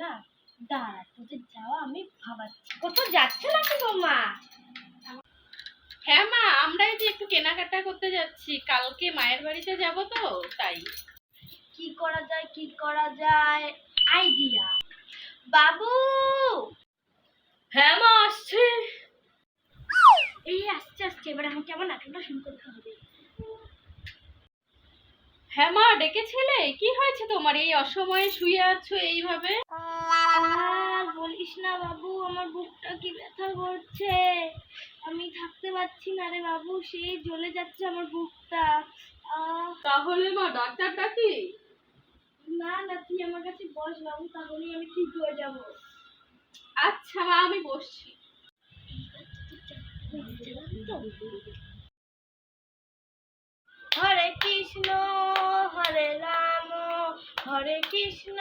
না, দাঁড়া তোদের যাওয়া আমি ভাবাচ্ছি। কোথাও যাচ্ছে নাকি বৌমা? হ্যাঁ মা, আমরা এই যে একটু কেনাকাটা করতে যাচ্ছি, কালকে মায়ের বাড়িতে যাব তো তাই। কি করা যায় আইডিয়া। বাবু, হ্যাঁ মা, আসছে। এই আসছে, এবার আমাকে আমার নাটকটা শুরু করতে হবে। হ্যাঁ মা, ডেকেছিলে? কি হয়েছে তোমার? এই অসময়ে শুয়ে আছো এইভাবে? আর বলিস না বাবু, আমার বুকটা কি ব্যথা করছে। আমি থাকতে পারছি না রে বাবু, সেই জ্বলে যাচ্ছে আমার বুকটা। তাহলে মা ডাক্তার ডাকি? না না, তুই আমার কাছে বস বাবু, তাহলেই আমি ঠিক হয়ে যাব। আচ্ছা মা, আমি বসছি। হরে কৃষ্ণ হরে রাম, হরে কৃষ্ণ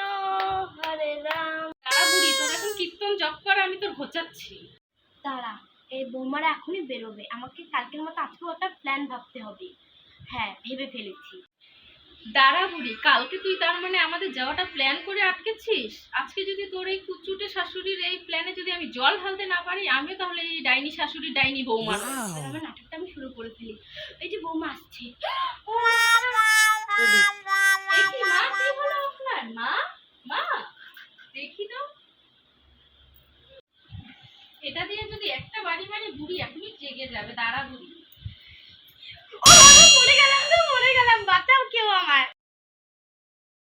হরে রাম। দাঁড়া বুড়ি, তোর এখন কীর্তন জপ কর, আমি তোর ঘোচাচ্ছি। তারা এই বৌমারা এখনই বেরোবে, আমাকে কালকের মতো আজকেও একটা প্ল্যান ভাবতে হবে। হ্যাঁ, ভেবে ফেলেছি। দাঁড়া বুড়ি, কালকে তুই তার মানে আমাদের যাওয়াটা প্ল্যান করে আটকেছিস? আজকে যদি তোর এই কুচুটে শাশুড়ির এই প্ল্যানে যদি আমি জল ঢালতে না পারি, আমিও তাহলে এই ডাইনি শাশুড়ি ডাইনি বৌমা। আমার নাটকটা আমি শুরু করে ফেলি। এই যে বৌমা আসছে। এ কি মা, কি হলো আপনার? মা, মা, দেখি তো। এটা দিয়ে যদি একটা বাড়ি মানে বুড়ি এখনই জেগে যাবে। দাঁড়া বুড়ি। ও বাবা, মরে গেলাম, বাঁচাও কেউ আমার।